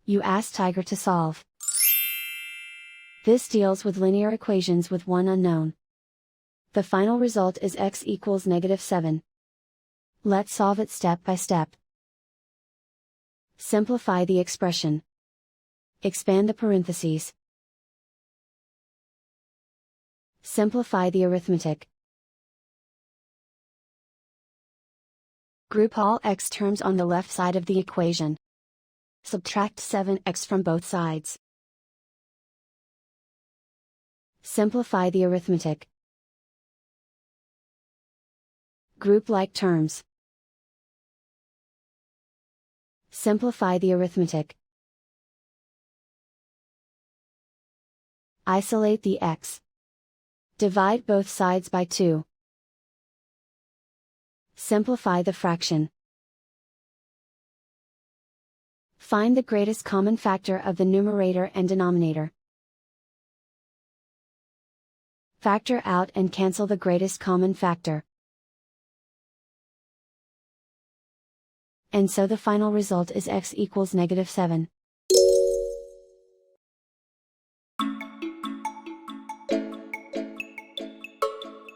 You ask Tiger to solve. This deals with linear equations with one unknown. The final result is x equals -7. Let's solve it step by step. Simplify the expression. Expand the parentheses. Simplify the arithmetic. Group all x terms on the left side of the equation. Subtract 7x from both sides. Simplify the arithmetic. Group like terms. Simplify the arithmetic. Isolate the x. Divide both sides by 2. Simplify the fraction. Find the greatest common factor of the numerator and denominator. Factor out and cancel the greatest common factor. And so the final result is x equals -7.